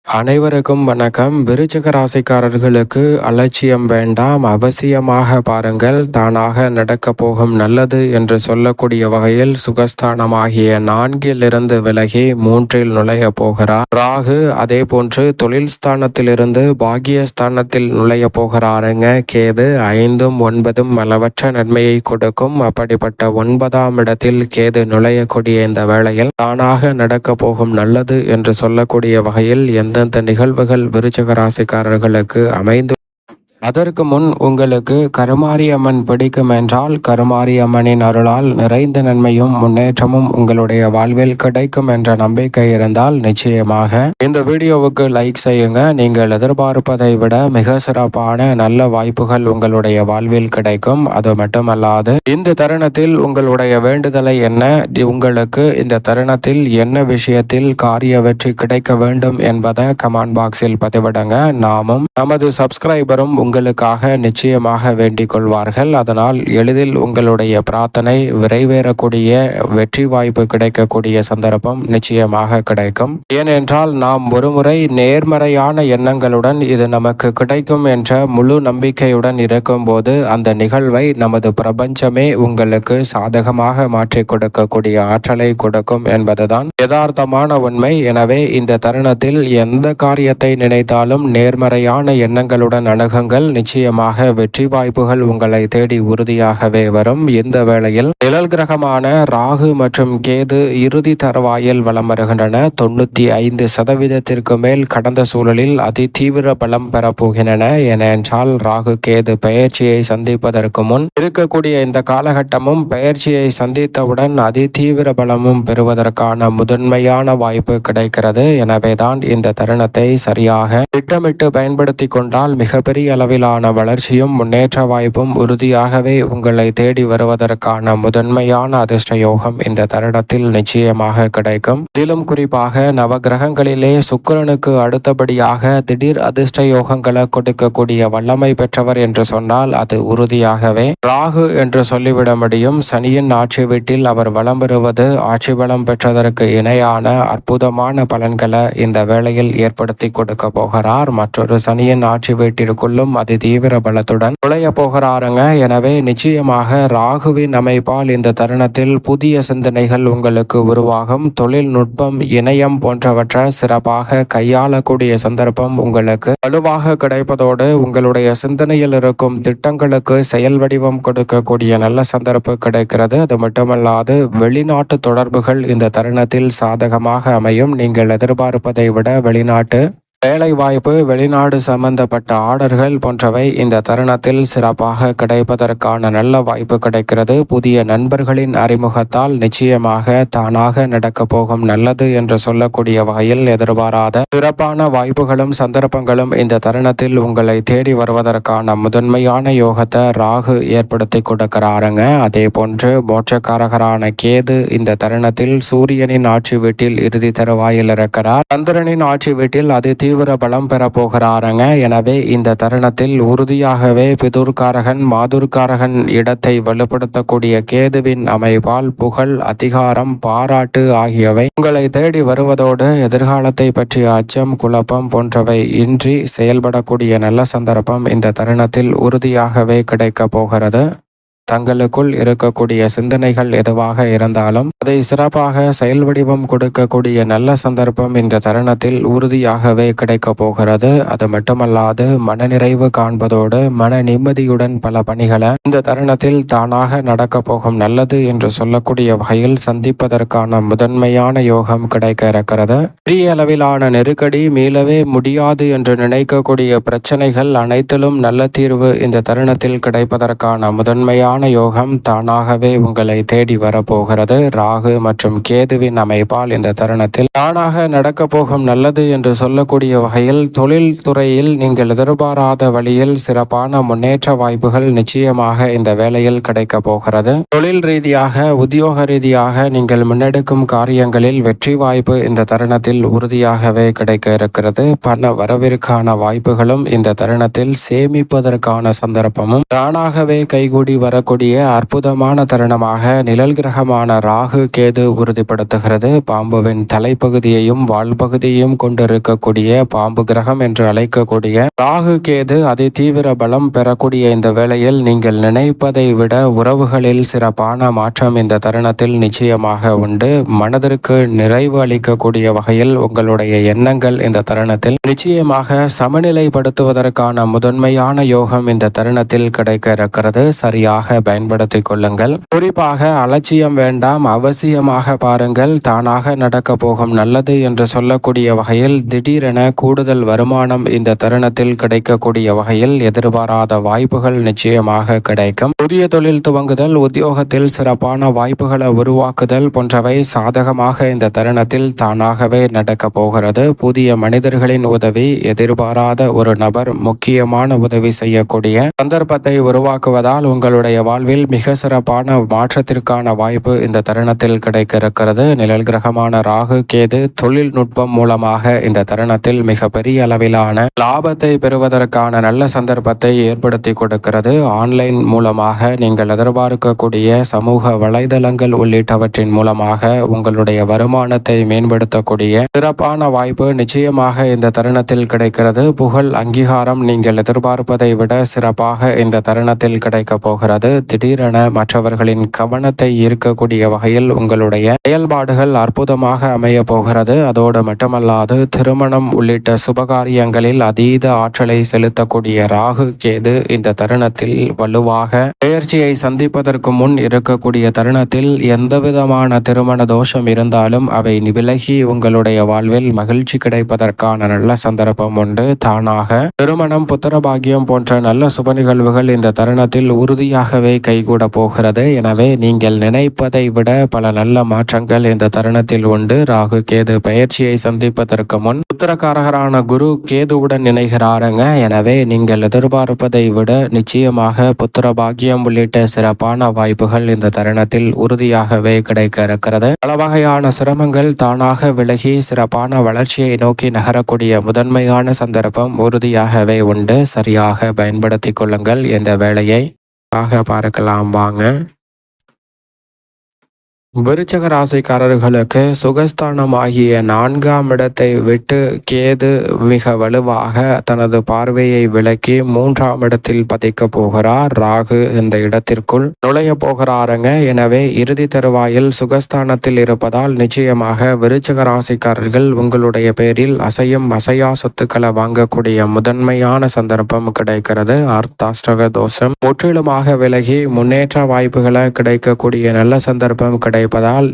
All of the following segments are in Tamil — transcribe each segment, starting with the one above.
அனைவருக்கும் வணக்கம். விருச்சிக ராசிக்காரர்களுக்கு அலட்சியம் வேண்டாம், அவசியமாக பாருங்கள். தானாக நடக்க போகும் நல்லது என்று சொல்லக்கூடிய வகையில் சுகஸ்தானமாகிய 4 விலகி 3 நுழைய போகிறார் ராகு. அதே போன்று தொழில் ஸ்தானத்திலிருந்து பாகியஸ்தானத்தில் நுழைய போகிறாருங்க கேது. 5ம் 9ம் அளவற்ற நன்மையை கொடுக்கும். அப்படிப்பட்ட 9ஆம் இடத்தில் கேது நுழையக்கூடிய இந்த வேளையில் தானாக நடக்க போகும் நல்லது என்று சொல்லக்கூடிய வகையில் எந்தெந்த நிகழ்வுகள் விருச்சிக ராசிக்காரர்களுக்கு அமைந்து அதற்கு முன் உங்களுக்கு கருமாரி அம்மன் பிடிக்கும் என்றால் கருமாரி அம்மனின் அருளால் நிறைந்த நன்மையும் முன்னேற்றமும் உங்களுடைய வாழ்வில் கிடைக்கும் என்ற நம்பிக்கை இருந்தால் நிச்சயமாக இந்த வீடியோவுக்கு லைக் செய்யுங்க. நீங்கள் எதிர்பார்ப்பதை விட மிக சிறப்பான நல்ல வாய்ப்புகள் உங்களுடைய வாழ்வில் கிடைக்கும். அது மட்டுமல்லாது இந்த தருணத்தில் உங்களுடைய வேண்டுதலை என்ன, உங்களுக்கு இந்த தருணத்தில் என்ன விஷயத்தில் காரிய வெற்றி கிடைக்க வேண்டும் என்பதை கமெண்ட் பாக்ஸில் பதிவிடுங்க. நாமும் நமது சப்ஸ்கிரைபரும் உங்களுக்காக நிச்சயமாக வேண்டிக் கொள்வார்கள். அதனால் எளிதில் உங்களுடைய பிரார்த்தனை விரைவேறக்கூடிய வெற்றி வாய்ப்பு கிடைக்கக்கூடிய சந்தர்ப்பம் நிச்சயமாக கிடைக்கும். ஏனென்றால் நாம் ஒருமுறை நேர்மறையான எண்ணங்களுடன் இது நமக்கு கிடைக்கும் என்ற முழு நம்பிக்கையுடன் இருக்கும்போது அந்த நிகழ்வை நமது பிரபஞ்சமே உங்களுக்கு சாதகமாக மாற்றி கொடுக்கக்கூடிய ஆற்றலை கொடுக்கும் என்பதுதான் யதார்த்தமான உண்மை. எனவே இந்த தருணத்தில் எந்த காரியத்தை நினைத்தாலும் நேர்மறையான எண்ணங்களுடன் அணுகுங்கள். நிச்சயமாக வெற்றி வாய்ப்புகள் உங்களை தேடி உறுதியாகவே வரும். இந்த வேளையில் நிழல் கிரகமான ராகு மற்றும் கேது இறுதி தருவாயில் வலம் வருகின்றன. 95% மேல் கடந்த சூழலில் அதி தீவிர பலம் பெறப்போகின்றன. ஏனென்றால் ராகு கேது பெயர்ச்சியை சந்திப்பதற்கு முன் இருக்கக்கூடிய இந்த காலகட்டமும் பெயர்ச்சியை சந்தித்தவுடன் அதி தீவிர பலமும் பெறுவதற்கான முதன்மையான வாய்ப்பு கிடைக்கிறது. எனவேதான் இந்த தருணத்தை சரியாக திட்டமிட்டு பயன்படுத்தி கொண்டால் மிகப்பெரிய அளவிலான வளர்ச்சியும் முன்னேற்ற வாய்ப்பும் உறுதியாகவே உங்களை தேடி வருவதற்கான முதன்மையான அதிர்ஷ்ட யோகம் இந்த தருணத்தில் நிச்சயமாக கிடைக்கும். இதிலும் குறிப்பாக நவகிரகங்களிலே சுக்கிரனுக்கு அடுத்தபடியாக திடீர் அதிர்ஷ்ட யோகங்களை கொடுக்கக்கூடிய வல்லமை பெற்றவர் என்று சொன்னால் அது உறுதியாகவே ராகு என்று சொல்லிவிட முடியும். சனியின் ஆட்சி வீட்டில் அவர் வலம் பெறுவது ஆட்சி பலம் பெற்றதற்கு இணையான அற்புதமான பலன்களை இந்த வேளையில் ஏற்படுத்தி கொடுக்க போகிறார். மற்றொரு சனியின் ஆட்சி வீட்டிற்குள்ளும் அதி தீவிர பலத்துடன் நுழைய போகிறாருங்க. எனவே நிச்சயமாக ராகுவின் அமைப்பால் இந்த தருணத்தில் புதிய சிந்தனைகள் உங்களுக்கு உருவாகும். தொழில்நுட்பம், இணையம் போன்றவற்றை சிறப்பாக கையாளக்கூடிய சந்தர்ப்பம் உங்களுக்கு வலுவாக கிடைப்பதோடு உங்களுடைய சிந்தனையில் இருக்கும் திட்டங்களுக்கு செயல் வடிவம் கொடுக்கக்கூடிய நல்ல சந்தர்ப்பம் கிடைக்கிறது. அது மட்டுமல்லாது வெளிநாட்டு தொடர்புகள் இந்த தருணத்தில் சாதகமாக அமையும். நீங்கள் எதிர்பார்ப்பதை விட வெளிநாட்டு வேலை வாய்ப்பு, வெளிநாடு சம்பந்தப்பட்ட ஆர்டர்கள் போன்றவை இந்த தருணத்தில் சிறப்பாக கிடைப்பதற்கான நல்ல வாய்ப்பு கிடைக்கிறது. புதிய நண்பர்களின் அறிமுகத்தால் நிச்சயமாக தானாக நடக்க போகும் நல்லது என்று சொல்லக்கூடிய வகையில் எதிர்பாராத சிறப்பான வாய்ப்புகளும் சந்தர்ப்பங்களும் இந்த தருணத்தில் உங்களை தேடி வருவதற்கான முதன்மையான யோகத்தை ராகு ஏற்படுத்தி கொடுக்கிறாருங்க. அதே போன்று மோட்சக்காரகரான கேது இந்த தருணத்தில் சூரியனின் ஆட்சி வீட்டில் இறுதி தருவாயில் இருக்கிறார். சந்திரனின் ஆட்சி வீட்டில் அது தீவிர பலம் பெற போகிறாருங்க. எனவே இந்த தருணத்தில் உறுதியாகவே பிதுர்காரகன் மாதுர்காரகன் இடத்தை வலுப்படுத்தக்கூடிய கேதுவின் அமைப்பால் புகழ், அதிகாரம், பாராட்டு ஆகியவை உங்களை தேடி வருவதோடு எதிர்காலத்தை பற்றிய அச்சம், குழப்பம் போன்றவை இன்றி செயல்படக்கூடிய நல்ல சந்தர்ப்பம் இந்த தருணத்தில் உறுதியாகவே கிடைக்க போகிறது. தங்களுக்குள் இருக்கக்கூடிய சிந்தனைகள் எதுவாக இருந்தாலும் அதை சிறப்பாக செயல் வடிவம் கொடுக்கக்கூடிய நல்ல சந்தர்ப்பம் இந்த தருணத்தில் உறுதியாகவே கிடைக்க போகிறது. அது மட்டுமல்லாது மனநிறைவு காண்பதோடு மன நிம்மதியுடன் பல பணிகளை இந்த தருணத்தில் தானாக நடக்க போகும் நல்லது என்று சொல்லக்கூடிய வகையில் சந்திப்பதற்கான முதன்மையான யோகம் கிடைக்க இருக்கிறது. பெரிய அளவிலான நெருக்கடி, மீளவே முடியாது என்று நினைக்கக்கூடிய பிரச்சனைகள் அனைத்திலும் நல்ல தீர்வு இந்த தருணத்தில் கிடைப்பதற்கான முதன்மையான யோகம் தானாகவே உங்களை தேடி வரப்போகிறது. ராகு மற்றும் கேதுவின் அமைப்பால் இந்த தருணத்தில் தானாக நடக்க போகும் நல்லது என்று சொல்லக்கூடிய வகையில் தொழில் துறையில் நீங்கள் எதிர்பாராத வழியில் சிறப்பான முன்னேற்ற வாய்ப்புகள் நிச்சயமாக இந்த வேளையில் கிடைக்க போகிறது. தொழில் ரீதியாக, உத்தியோக ரீதியாக நீங்கள் முன்னெடுக்கும் காரியங்களில் வெற்றி வாய்ப்பு இந்த தருணத்தில் உறுதியாகவே கிடைக்க இருக்கிறது. பண வரவிற்கான வாய்ப்புகளும் இந்த தருணத்தில் சேமிப்பதற்கான சந்தர்ப்பமும் தானாகவே கைகூடி வர கொள்ளக்கூடிய அற்புதமான தருணமாக நிழல் கிரகமான ராகு கேது உறுதிப்படுத்துகிறது. பாம்புவின் தலைப்பகுதியையும் வால்பகுதியையும் கொண்டிருக்கக்கூடிய பாம்பு கிரகம் என்று அழைக்கக்கூடிய ராகு கேது அதி தீவிர பலம் பெறக்கூடிய இந்த வேளையில் நீங்கள் நினைப்பதை விட உறவுகளில் சிறப்பான மாற்றம் இந்த தருணத்தில் நிச்சயமாக உண்டு. மனதிற்கு நிறைவு அளிக்கக்கூடிய வகையில் உங்களுடைய எண்ணங்கள் இந்த தருணத்தில் நிச்சயமாக சமநிலைப்படுத்துவதற்கான முதன்மையான யோகம் இந்த தருணத்தில் கிடைக்க இருக்கிறது. சரியாக பயன்படுத்திக் கொள்ளுங்கள். குறிப்பாக அலட்சியம் வேண்டாம், அவசியமாக பாருங்கள். தானாக நடக்க போகும் நல்லது என்று சொல்லக்கூடிய வகையில் திடீரென கூடுதல் வருமானம் இந்த தருணத்தில் கிடைக்கக்கூடிய வகையில் எதிர்பாராத வாய்ப்புகள் நிச்சயமாக கிடைக்கும். புதிய தொழில் துவங்குதல், உத்தியோகத்தில் சிறப்பான வாய்ப்புகளை உருவாக்குதல் போன்றவை சாதகமாக இந்த தருணத்தில் தானாகவே நடக்க போகிறது. புதிய மனிதர்களின் உதவி, எதிர்பாராத ஒரு நபர் முக்கியமான உதவி செய்யக்கூடிய சந்தர்ப்பத்தை உருவாக்குவதால் உங்களுடைய வாழ்வில் மிக சிறப்பான மாற்றத்திற்கான வாய்ப்பு இந்த தருணத்தில் கிடைக்க இருக்கிறது. நிழல் கிரகமான ராகு கேது தொழில்நுட்பம் மூலமாக இந்த தருணத்தில் மிக பெரிய அளவிலான லாபத்தை பெறுவதற்கான நல்ல சந்தர்ப்பத்தை ஏற்படுத்தி கொடுக்கிறது. ஆன்லைன் மூலமாக நீங்கள் எதிர்பார்க்கக்கூடிய சமூக வலைதளங்கள் உள்ளிட்டவற்றின் மூலமாக உங்களுடைய வருமானத்தை மேம்படுத்தக்கூடிய சிறப்பான வாய்ப்பு நிச்சயமாக இந்த தருணத்தில் கிடைக்கிறது. புகழ், அங்கீகாரம் நீங்கள் எதிர்பார்ப்பதை விட சிறப்பாக இந்த தருணத்தில் கிடைக்க போகிறது. திடீரென மற்றவர்களின் கவனத்தை ஈர்க்கக்கூடிய வகையில் உங்களுடைய செயல்பாடுகள் அற்புதமாக அமைய போகிறது. அதோடு மட்டுமல்லாது திருமணம் உள்ளிட்ட சுபகாரியங்களில் அதீத ஆற்றலை செலுத்தக்கூடிய ராகு கேது இந்த தருணத்தில் வலுவாக பெயர்ச்சியை சந்திப்பதற்கு முன் இருக்கக்கூடிய தருணத்தில் எந்தவிதமான திருமண தோஷம் இருந்தாலும் அவை விலகி உங்களுடைய வாழ்வில் மகிழ்ச்சி கிடைப்பதற்கான நல்ல சந்தர்ப்பம் உண்டு. தானாக திருமணம், புத்திரபாகியம் போன்ற நல்ல சுப நிகழ்வுகள் இந்த தருணத்தில் உறுதியாகவே கைகூட போகிறது. எனவே நீங்கள் நினைப்பதை விட பல நல்ல மாற்றங்கள் இந்த தருணத்தில் உண்டு. ராகு கேது பயிற்சியை சந்திப்பதற்கு முன் புத்திரக்காரகரான குரு கேதுவுடன் இணைகிறாருங்க. எனவே நீங்கள் எதிர்பார்ப்பதை விட நிச்சயமாக புத்திர பாகியம் உள்ளிட்ட சிறப்பான வாய்ப்புகள் இந்த தருணத்தில் உறுதியாகவே கிடைக்க இருக்கிறது. பல வகையான சிரமங்கள் தானாக விலகி சிறப்பான வளர்ச்சியை நோக்கி நகரக்கூடிய முதன்மையான சந்தர்ப்பம் உறுதியாகவே உண்டு. சரியாக பயன்படுத்திக் கொள்ளுங்கள். இந்த வேலையை பார்க்கலாம் வாங்க. விருச்சக ராசிக்காரர்களுக்கு சுகஸ்தானம் ஆகிய 4ஆம் இடத்தை விட்டு கேது மிக வலுவாக தனது பார்வையை விலக்கி 3ஆம் இடத்தில் பதிக்க போகிறார். ராகு இந்த இடத்திற்குள் நுழைய போகிறாருங்க. எனவே இறுதி தருவாயில் சுகஸ்தானத்தில் இருப்பதால் நிச்சயமாக விருச்சக ராசிக்காரர்கள் உங்களுடைய பேரில் அசையும் அசையா சொத்துக்களை வாங்கக்கூடிய முதன்மையான சந்தர்ப்பம் கிடைக்கிறது. அர்த்தாஷ்டக தோஷம் முற்றிலுமாக விலகி முன்னேற்ற வாய்ப்புகளை கிடைக்கக்கூடிய நல்ல சந்தர்ப்பம் கிடைப்பதால்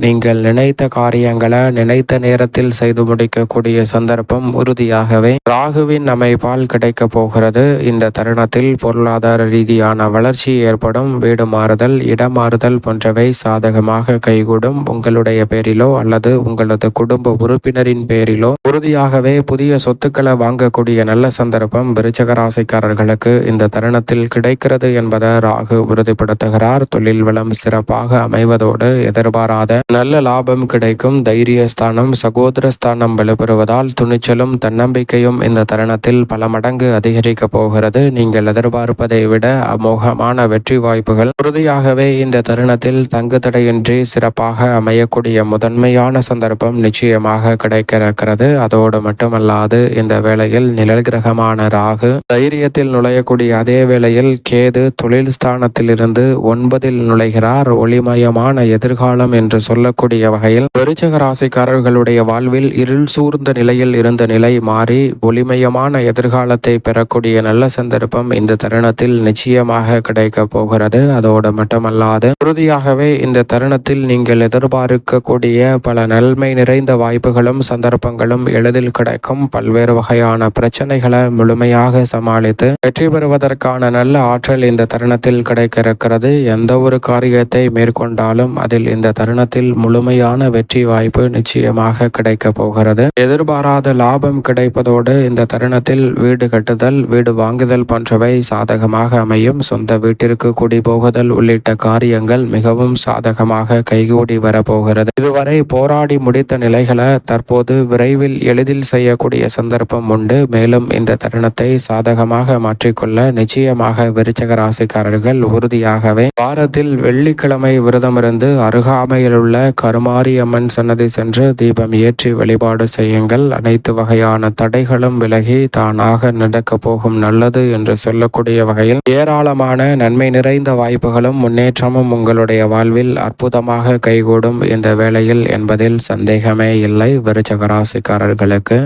நீங்கள் நினைத்த காரியங்களை நினைத்த நேரத்தில் செய்து முடிக்கக்கூடிய சந்தர்ப்பம் உறுதியாகவே ராகுவின் அமைப்பால் கிடைக்க போகிறது. இந்த தருணத்தில் பொருளாதார ரீதியான வளர்ச்சி ஏற்படும். வீடு மாறுதல், இடமாறுதல் போன்றவை சாதகமாக கைகூடும். உங்களுடைய பேரிலோ அல்லது உங்களது குடும்ப உறுப்பினரின் பேரிலோ உறுதியாகவே புதிய சொத்துக்களை வாங்கக்கூடிய நல்ல சந்தர்ப்பம் விருச்சக ராசிக்காரர்களுக்கு இந்த தருணத்தில் கிடைக்கிறது என்பதை ராகு உறுதிப்படுத்துகிறார். தொழில் வளம் சிறப்பாக அமைவதோடு எதிர்பாராத நல்ல லாபம் கிடைக்கும். தைரியஸ்தானம், சகோதரஸ்தானம் வலுப்பெறுவதால் துணிச்சலும் தன்னம்பிக்கையும் இந்த தருணத்தில் பல மடங்கு அதிகரிக்க போகிறது. நீங்கள் எதிர்பார்ப்பதை விட அமோகமான வெற்றி வாய்ப்புகள் உறுதியாகவே இந்த தருணத்தில் தங்கு தடையின்றி சிறப்பாக அமையக்கூடிய முதன்மையான சந்தர்ப்பம் நிச்சயமாக கிடைக்க இருக்கிறது. அதோடு மட்டுமல்லாது இந்த வேளையில் நிழல் கிரகமான ராகு தைரியத்தில் நுழையக்கூடிய அதே வேளையில் கேது தொழில் ஸ்தானத்திலிருந்து 9இல் நுழைகிறார். ஒளிமயமான எதிர்காலம் என்று சொல்லக்கூடிய வகையில் விருச்சிக ராசிக்காரர்களுடைய வாழ்வில் இருள் சூழ்ந்த நிலையில் இருந்த நிலை மாறி ஒளிமயமான எதிர்காலத்தை பெறக்கூடிய நல்ல சந்தர்ப்பம் இந்த தருணத்தில் நிச்சயமாக கிடைக்க போகிறது. அதோடு மட்டுமல்லாது உறுதியாகவே இந்த தருணத்தில் நீங்கள் எதிர்பார்க்கக்கூடிய பல நன்மை நிறைந்த வாய்ப்புகளும் சந்தர்ப்பங்களும் எளிதில் கிடைக்கும். பல்வேறு வகையான பிரச்சனைகளை முழுமையாக சமாளித்து வெற்றி பெறுவதற்கான நல்ல ஆற்றல் இந்த தருணத்தில் கிடைக்க இருக்கிறது. எந்த ஒரு காரியத்தை மேற்கொண்டாலும் அதில் இந்த இந்த தருணத்தில் முழுமையான வெற்றி வாய்ப்பு நிச்சயமாக கிடைக்க போகிறது. எதிர்பாராத லாபம் கிடைப்பதோடு இந்த தருணத்தில் வீடு கட்டுதல், வீடு வாங்குதல் போன்றவை சாதகமாக அமையும். சொந்த வீட்டிற்கு குடிபோகுதல் உள்ளிட்ட காரியங்கள் மிகவும் சாதகமாக கைகூடி வரப்போகிறது. இதுவரை போராடி முடித்த நிலைகளை தற்போது விரைவில் எளிதில் செய்யக்கூடிய சந்தர்ப்பம் உண்டு. மேலும் இந்த தருணத்தை சாதகமாக மாற்றிக்கொள்ள நிச்சயமாக விருச்சிக ராசிக்காரர்கள் உறுதியாகவே வாரத்தில் வெள்ளிக்கிழமை விரதமிருந்து அருகாமையில் உள்ள கருமாரி அம்மன் சன்னதி சென்று தீபம் ஏற்றி வழிபாடு செய்யுங்கள். அனைத்து வகையான தடைகளும் விலகி தானாக நடக்க போகும் நல்லது என்று சொல்லக்கூடிய வகையில் ஏராளமான நன்மை நிறைந்த வாய்ப்புகளும் முன்னேற்றமும் உங்களுடைய வாழ்வில் அற்புதமாக கைகூடும் இந்த வேளையில் என்பதில் சந்தேகமே இல்லை. விருச்சிக ராசிக்காரர்களுக்கு